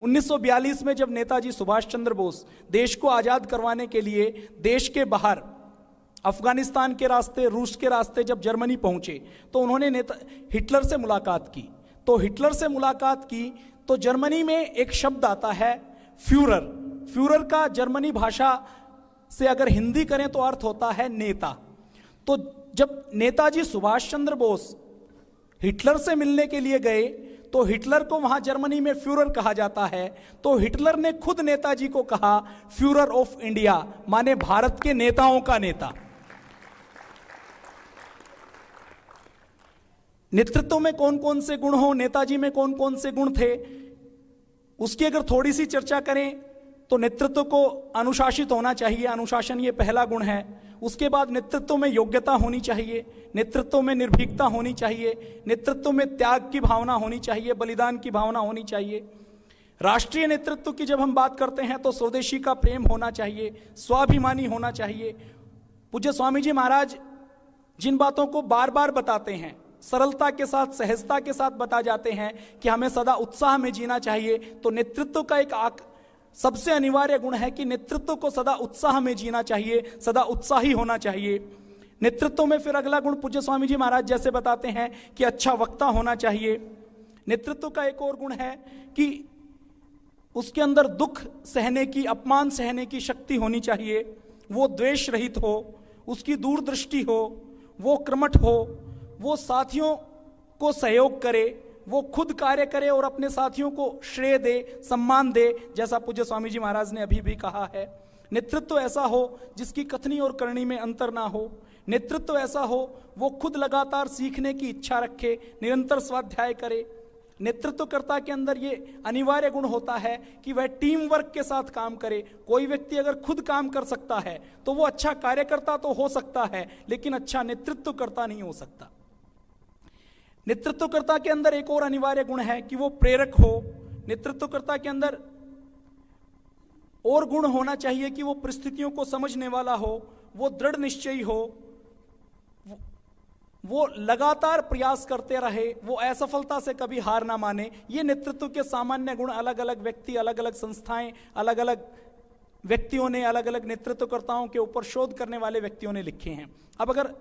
1942 में जब नेताजी सुभाष चंद्र बोस देश को आजाद करवाने के लिए देश के बाहर अफगानिस्तान के रास्ते, रूस के रास्ते जब जर्मनी पहुंचे तो उन्होंने हिटलर से मुलाकात की। तो हिटलर से मुलाकात की तो जर्मनी में एक शब्द आता है फ्यूरर। फ्यूरर का जर्मनी भाषा से अगर हिंदी करें तो अर्थ होता है नेता। तो जब नेताजी सुभाष चंद्र बोस हिटलर से मिलने के लिए गए तो हिटलर को वहां जर्मनी में फ्यूरर कहा जाता है। तो हिटलर ने खुद नेताजी को कहा फ्यूरर ऑफ इंडिया, माने भारत के नेताओं का नेता। नेतृत्व में कौन कौन से गुण हो, नेताजी में कौन कौन से गुण थे, उसकी अगर थोड़ी सी चर्चा करें तो नेतृत्व को अनुशासित होना चाहिए, अनुशासन ये पहला गुण है। उसके बाद नेतृत्व में योग्यता होनी चाहिए, नेतृत्व में निर्भीकता होनी चाहिए, नेतृत्व में त्याग की भावना होनी चाहिए, बलिदान की भावना होनी चाहिए। राष्ट्रीय नेतृत्व की जब हम बात करते हैं तो स्वदेशी का प्रेम होना चाहिए, स्वाभिमानी होना चाहिए। पूज्य स्वामी जी महाराज जिन बातों को बार बार बताते हैं, सरलता के साथ, सहजता के साथ बता जाते हैं कि हमें सदा उत्साह में जीना चाहिए। तो नेतृत्व का एक सबसे अनिवार्य गुण है कि नेतृत्व को सदा उत्साह में जीना चाहिए, सदा उत्साही होना चाहिए। नेतृत्व में फिर अगला गुण पूज्य स्वामी जी महाराज जैसे बताते हैं कि अच्छा वक्ता होना चाहिए। नेतृत्व का एक और गुण है कि उसके अंदर दुख सहने की, अपमान सहने की शक्ति होनी चाहिए। वो द्वेष रहित हो, उसकी दूरदृष्टि हो, वो कर्मठ हो, वो साथियों को सहयोग करे, वो खुद कार्य करे और अपने साथियों को श्रेय दे, सम्मान दे, जैसा पूज्य स्वामी जी महाराज ने अभी भी कहा है। नेतृत्व ऐसा हो जिसकी कथनी और करनी में अंतर ना हो। नेतृत्व ऐसा हो वो खुद लगातार सीखने की इच्छा रखे, निरंतर स्वाध्याय करे। नेतृत्वकर्ता के अंदर ये अनिवार्य गुण होता है कि वह टीम वर्क के साथ काम करे। कोई व्यक्ति अगर खुद काम कर सकता है तो वो अच्छा कार्यकर्ता तो हो सकता है, लेकिन अच्छा नेतृत्वकर्ता नहीं हो सकता। नेतृत्वकर्ता के अंदर एक और अनिवार्य गुण है कि वो प्रेरक हो। नेतृत्वकर्ता के अंदर और गुण होना चाहिए कि वो परिस्थितियों को समझने वाला हो, वो दृढ़ निश्चयी हो, वो लगातार प्रयास करते रहे, वो असफलता से कभी हार ना माने। ये नेतृत्व के सामान्य गुण अलग अलग व्यक्ति, अलग अलग संस्थाएं, अलग अलग व्यक्तियों ने, अलग अलग नेतृत्वकर्ताओं के ऊपर शोध करने वाले व्यक्तियों ने लिखे हैं। अब अगर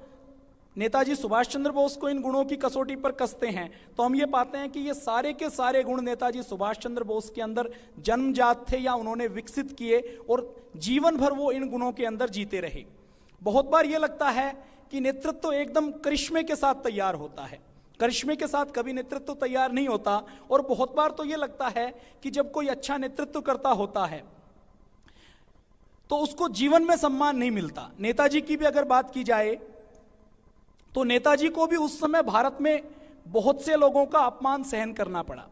नेताजी सुभाष चंद्र बोस को इन गुणों की कसौटी पर कसते हैं तो हम ये पाते हैं कि ये सारे के सारे गुण नेताजी सुभाष चंद्र बोस के अंदर जन्मजात थे या उन्होंने विकसित किए और जीवन भर वो इन गुणों के अंदर जीते रहे। बहुत बार ये लगता है कि नेतृत्व एकदम करिश्मे के साथ तैयार होता है, करिश्मे के साथ कभी नेतृत्व तैयार नहीं होता। और बहुत बार तो ये लगता है कि जब कोई अच्छा नेतृत्व करता होता है तो उसको जीवन में सम्मान नहीं मिलता। नेताजी की भी अगर बात की जाए तो नेताजी को भी उस समय भारत में बहुत से लोगों का अपमान सहन करना पड़ा।